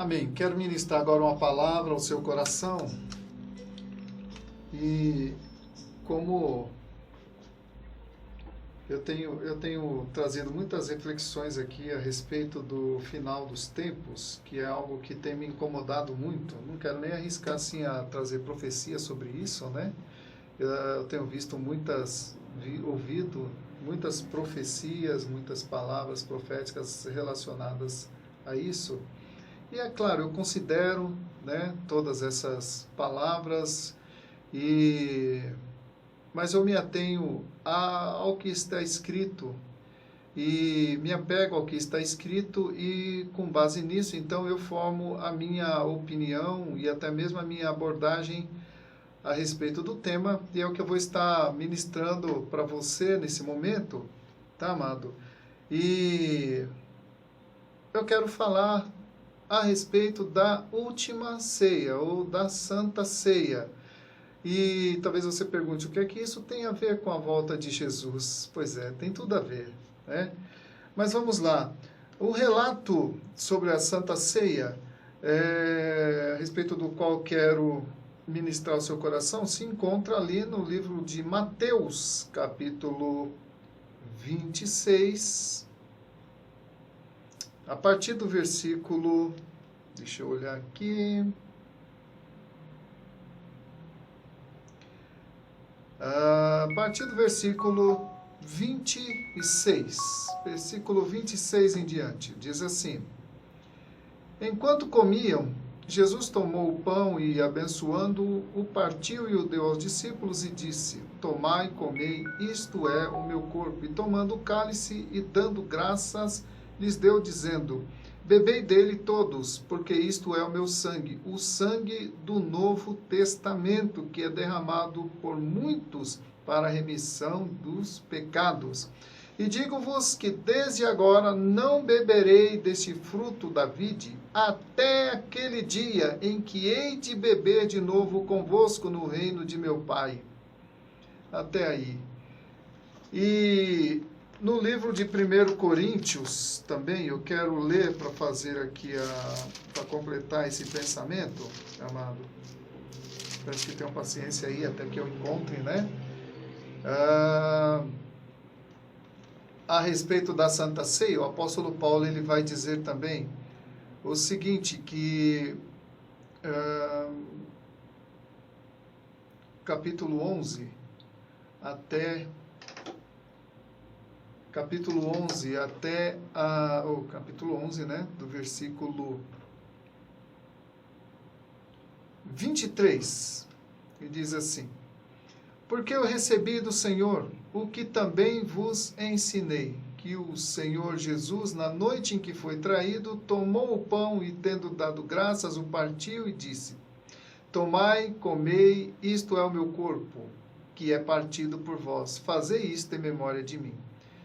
Amém. Quero ministrar agora uma palavra ao seu coração. E como eu tenho trazido muitas reflexões aqui a respeito do final dos tempos, que é algo que tem me incomodado muito. Não quero nem arriscar assim a trazer profecia sobre isso, né? Eu tenho visto ouvido muitas profecias, muitas palavras proféticas relacionadas a isso. E é claro, eu considero, né, todas essas palavras, mas eu me atenho ao que está escrito e me apego ao que está escrito e com base nisso, então eu formo a minha opinião e até mesmo a minha abordagem a respeito do tema, e é o que eu vou estar ministrando para você nesse momento, tá, amado? E eu quero falar a respeito da última ceia, ou da Santa Ceia. E talvez você pergunte, o que é que isso tem a ver com a volta de Jesus? Pois é, tem tudo a ver, né? Mas vamos lá. O relato sobre a Santa Ceia, a respeito do qual quero ministrar ao seu coração, se encontra ali no livro de Mateus, capítulo 26, a partir do versículo, deixa eu olhar aqui, a partir do versículo 26 em diante, diz assim: Enquanto comiam, Jesus tomou o pão e, abençoando-o, o partiu e o deu aos discípulos e disse: Tomai e comei, isto é o meu corpo. E tomando o cálice e dando graças, lhes deu, dizendo: Bebei dele todos, porque isto é o meu sangue, o sangue do Novo Testamento, que é derramado por muitos para a remissão dos pecados. E digo-vos que desde agora não beberei deste fruto da vide, até aquele dia em que hei de beber de novo convosco no reino de meu Pai. Até aí. E no livro de 1 Coríntios, também, eu quero ler para fazer aqui, para completar esse pensamento, amado. Peço que tenham paciência aí, até que eu encontre, né? A respeito da Santa Ceia, o apóstolo Paulo ele vai dizer também o seguinte, que capítulo 11 até o capítulo 11, né, do versículo 23, ele diz assim: Porque eu recebi do Senhor o que também vos ensinei, que o Senhor Jesus, na noite em que foi traído, tomou o pão e, tendo dado graças, o partiu e disse: Tomai, comei, isto é o meu corpo, que é partido por vós. Fazei isto em memória de mim.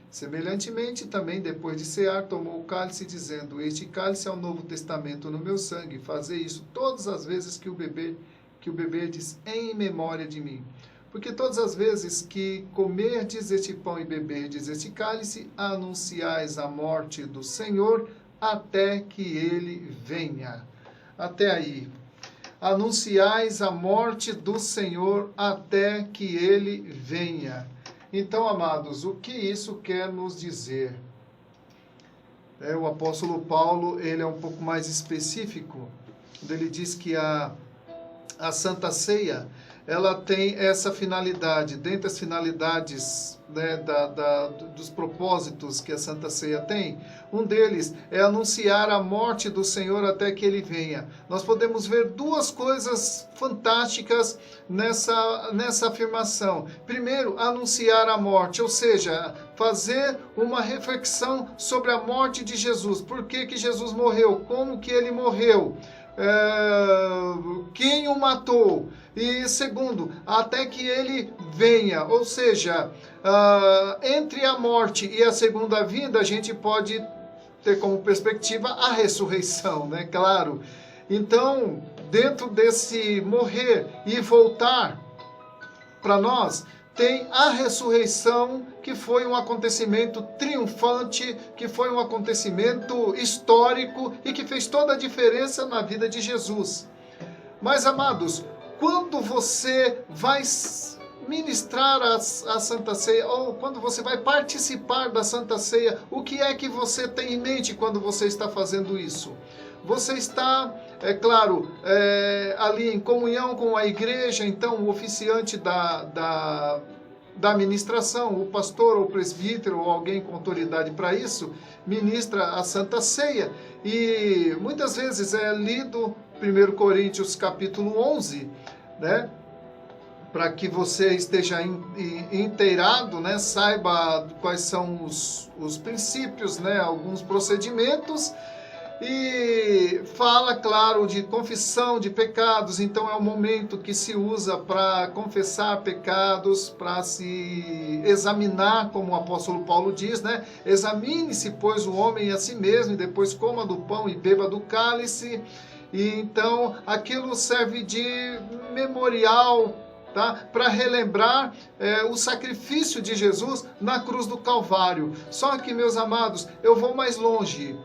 Semelhantemente, também, depois de cear, tomou o cálice, dizendo: Este cálice é o Novo Testamento no meu sangue. Fazei isso todas as vezes que o beberdes em memória de mim. Porque todas as vezes que comerdes este pão e beberdes este cálice, anunciais a morte do Senhor até que ele venha. Até aí. Anunciais a morte do Senhor até que ele venha. Então, amados, o que isso quer nos dizer? O apóstolo Paulo, ele é um pouco mais específico, quando ele diz que a Santa Ceia, ela tem essa finalidade, dentre as finalidades, né, dos propósitos que a Santa Ceia tem, um deles é anunciar a morte do Senhor até que ele venha. Nós podemos ver duas coisas fantásticas nessa afirmação. Primeiro, anunciar a morte, ou seja, fazer uma reflexão sobre a morte de Jesus. Por que Jesus morreu? Como que ele morreu? Quem o matou? E segundo, até que ele venha, ou seja, entre a morte e a segunda vinda, a gente pode ter como perspectiva a ressurreição, né? Claro. Então, dentro desse morrer e voltar para nós, tem a ressurreição, que foi um acontecimento triunfante, que foi um acontecimento histórico e que fez toda a diferença na vida de Jesus. Mas, amados, quando você vai ministrar a Santa Ceia, ou quando você vai participar da Santa Ceia, o que é que você tem em mente quando você está fazendo isso? Você está, é claro, ali em comunhão com a igreja, então o oficiante da administração, o pastor ou o presbítero ou alguém com autoridade para isso, ministra a Santa Ceia. E muitas vezes é lido 1 Coríntios capítulo 11, né? Para que você esteja inteirado, né? Saiba quais são os princípios, né? Alguns procedimentos. E fala, claro, de confissão de pecados, então é o momento que se usa para confessar pecados, para se examinar, como o apóstolo Paulo diz, né? Examine-se, pois, o homem a si mesmo, e depois coma do pão e beba do cálice. E então aquilo serve de memorial, tá? Para relembrar o sacrifício de Jesus na cruz do Calvário. Só que, meus amados, eu vou mais longe.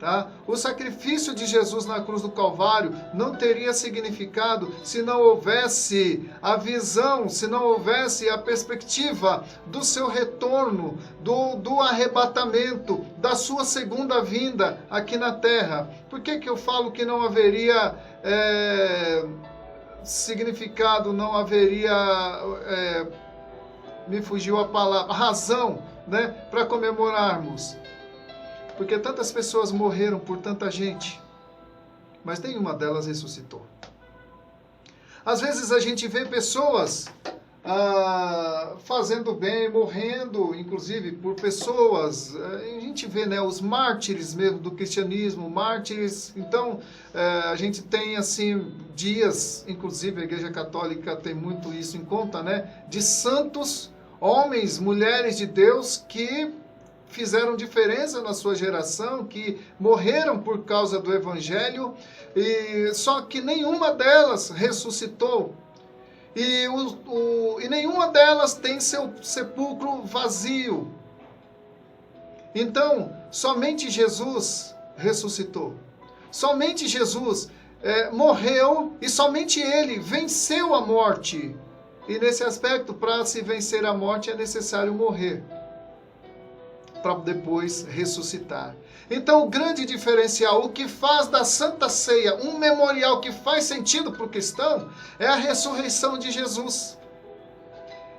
Tá? O sacrifício de Jesus na cruz do Calvário não teria significado se não houvesse a visão, se não houvesse a perspectiva do seu retorno, do arrebatamento, da sua segunda vinda aqui na terra. Por que eu falo que não haveria significado, não haveria, me fugiu a palavra, razão, né, para comemorarmos? Porque tantas pessoas morreram por tanta gente, mas nenhuma delas ressuscitou. Às vezes a gente vê pessoas fazendo bem, morrendo, inclusive por pessoas. A gente vê, né, os mártires mesmo do cristianismo, mártires. Então, a gente tem assim dias, inclusive a Igreja Católica tem muito isso em conta, né, de santos, homens, mulheres de Deus que fizeram diferença na sua geração, que morreram por causa do Evangelho, só que nenhuma delas ressuscitou. E nenhuma delas tem seu sepulcro vazio. Então, somente Jesus ressuscitou. Somente Jesus morreu e somente Ele venceu a morte. E nesse aspecto, para se vencer a morte, é necessário morrer, para depois ressuscitar. Então, o grande diferencial, o que faz da Santa Ceia um memorial que faz sentido para o cristão, é a ressurreição de Jesus.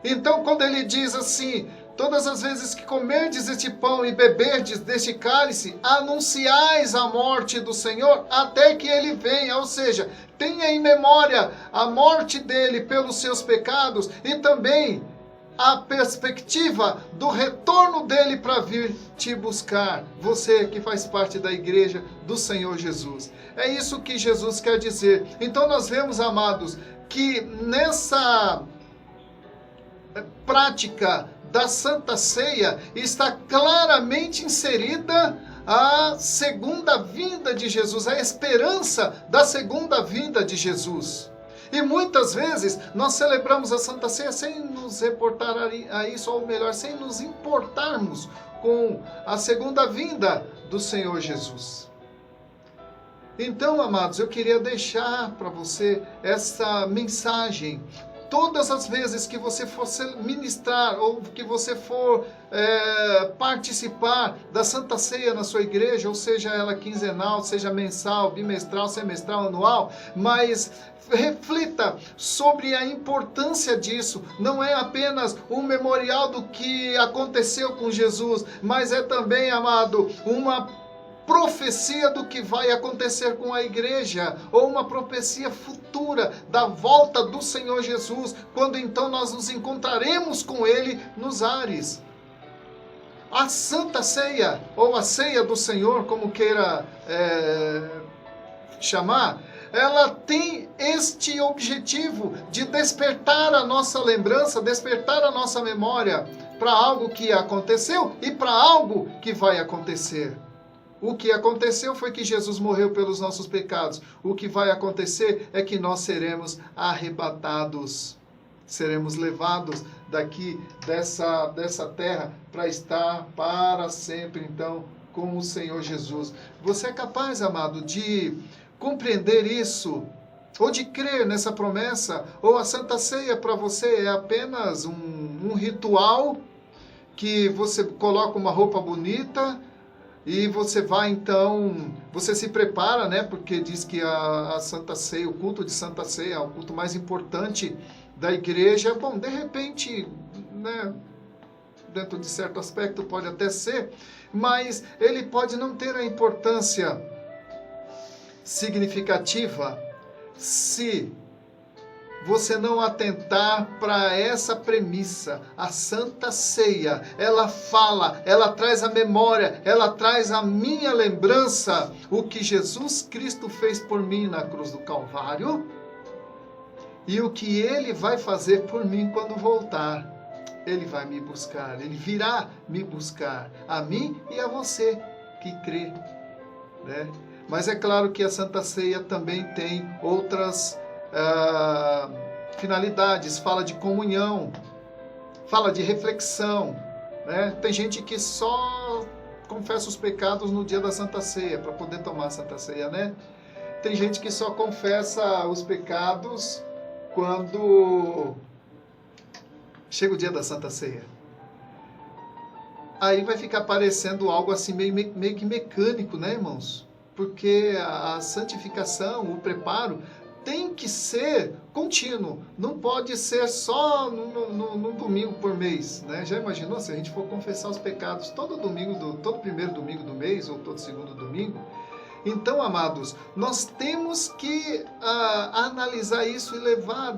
Então, quando ele diz assim, todas as vezes que comerdes este pão e beberdes deste cálice, anunciais a morte do Senhor até que ele venha. Ou seja, tenha em memória a morte dele pelos seus pecados e também a perspectiva do retorno dele para vir te buscar, você que faz parte da igreja do Senhor Jesus. É isso que Jesus quer dizer. Então nós vemos, amados, que nessa prática da Santa Ceia está claramente inserida a segunda vinda de Jesus, a esperança da segunda vinda de Jesus. E muitas vezes nós celebramos a Santa Ceia sem nos reportar a isso, ou melhor, sem nos importarmos com a segunda vinda do Senhor Jesus. Então, amados, eu queria deixar para você essa mensagem. Todas as vezes que você for ministrar ou que você for participar da Santa Ceia na sua igreja, ou seja ela quinzenal, seja mensal, bimestral, semestral, anual, mas reflita sobre a importância disso. Não é apenas um memorial do que aconteceu com Jesus, mas é também, amado, uma profecia do que vai acontecer com a igreja, ou uma profecia futura da volta do Senhor Jesus, quando então nós nos encontraremos com Ele nos ares. A Santa Ceia, ou a Ceia do Senhor, como queira chamar, ela tem este objetivo de despertar a nossa lembrança, despertar a nossa memória para algo que aconteceu e para algo que vai acontecer. O que aconteceu foi que Jesus morreu pelos nossos pecados. O que vai acontecer é que nós seremos arrebatados. seremos levados daqui dessa terra para estar para sempre, então, com o Senhor Jesus. Você é capaz, amado, de compreender isso, ou de crer nessa promessa, ou a Santa Ceia para você é apenas um ritual que você coloca uma roupa bonita e você vai então, você se prepara, né? Porque diz que a Santa Ceia, o culto de Santa Ceia é o culto mais importante da igreja. Bom, de repente, né, dentro de certo aspecto pode até ser, mas ele pode não ter a importância significativa se você não atentar para essa premissa. A Santa Ceia, ela fala, ela traz a memória, ela traz a minha lembrança, o que Jesus Cristo fez por mim na cruz do Calvário e o que Ele vai fazer por mim quando voltar. Ele vai me buscar, Ele virá me buscar, a mim e a você que crê, né? Mas é claro que a Santa Ceia também tem outras finalidades, fala de comunhão, fala de reflexão, né? Tem gente que só confessa os pecados no dia da Santa Ceia, para poder tomar a Santa Ceia, né? Tem gente que só confessa os pecados quando chega o dia da Santa Ceia. Aí vai ficar parecendo algo assim meio que mecânico, né, irmãos? Porque a santificação, o preparo, tem que ser contínuo. Não pode ser só no domingo por mês, né? Já imaginou se a gente for confessar os pecados todo primeiro domingo do mês ou todo segundo domingo? Então, amados, nós temos que analisar isso e levar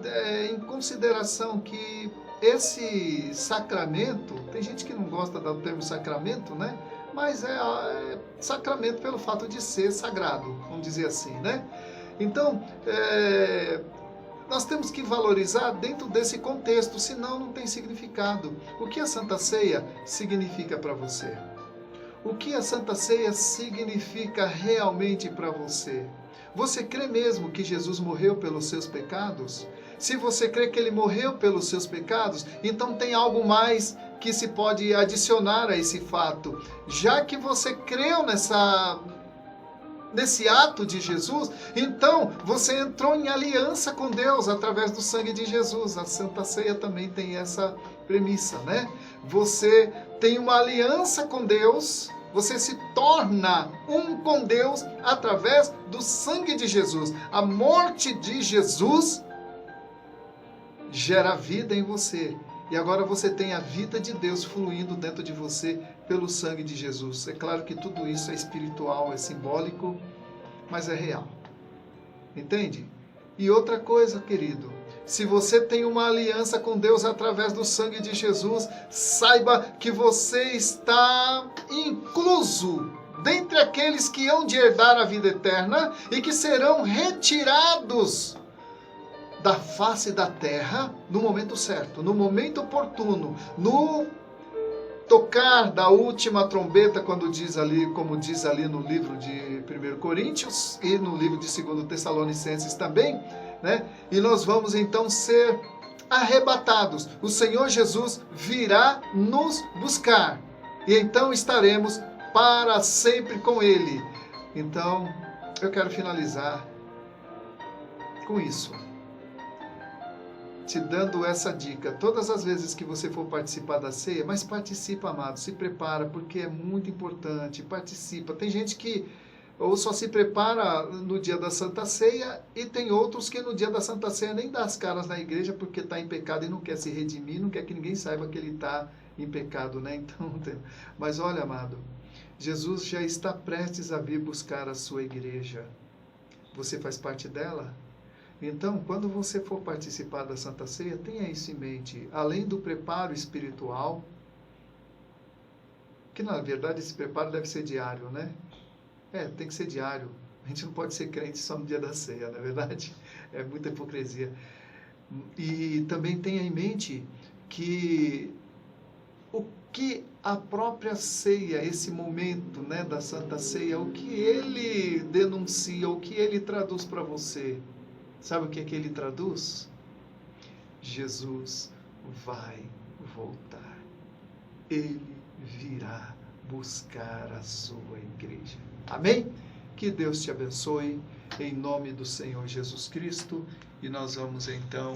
em consideração que esse sacramento, tem gente que não gosta do termo sacramento, né? Mas é sacramento pelo fato de ser sagrado, vamos dizer assim, né? Então, nós temos que valorizar dentro desse contexto, senão não tem significado. O que a Santa Ceia significa para você? O que a Santa Ceia significa realmente para você? Você crê mesmo que Jesus morreu pelos seus pecados? Se você crê que Ele morreu pelos seus pecados, então tem algo mais que se pode adicionar a esse fato. Já que você creu nesse ato de Jesus, então você entrou em aliança com Deus através do sangue de Jesus. A Santa Ceia também tem essa premissa, né? Você tem uma aliança com Deus, você se torna um com Deus através do sangue de Jesus. A morte de Jesus gera vida em você. E agora você tem a vida de Deus fluindo dentro de você pelo sangue de Jesus. É claro que tudo isso é espiritual, é simbólico, mas é real. Entende? E outra coisa, querido, se você tem uma aliança com Deus através do sangue de Jesus, saiba que você está incluso dentre aqueles que hão de herdar a vida eterna e que serão retirados da face da terra no momento certo, no momento oportuno, no tocar da última trombeta, como diz ali no livro de 1 Coríntios e no livro de 2 Tessalonicenses também, né? E nós vamos então ser arrebatados. O Senhor Jesus virá nos buscar e então estaremos para sempre com Ele. Então, eu quero finalizar com isso, te dando essa dica. Todas as vezes que você for participar da ceia, mas participa, amado, se prepara, porque é muito importante, participa. Tem gente que ou só se prepara no dia da Santa Ceia, e tem outros que no dia da Santa Ceia nem dá as caras na igreja porque está em pecado e não quer se redimir, não quer que ninguém saiba que ele está em pecado, né? Então, mas olha, amado, Jesus já está prestes a vir buscar a sua igreja. Você faz parte dela? Então, quando você for participar da Santa Ceia, tenha isso em mente. Além do preparo espiritual, que na verdade esse preparo deve ser diário, né? Tem que ser diário. A gente não pode ser crente só no dia da ceia, não é verdade? É muita hipocrisia. E também tenha em mente que o que a própria ceia, esse momento, né, da Santa Ceia, o que ele denuncia, o que ele traduz para você. Sabe o que é que ele traduz? Jesus vai voltar. Ele virá buscar a sua igreja. Amém? Que Deus te abençoe, em nome do Senhor Jesus Cristo. E nós vamos então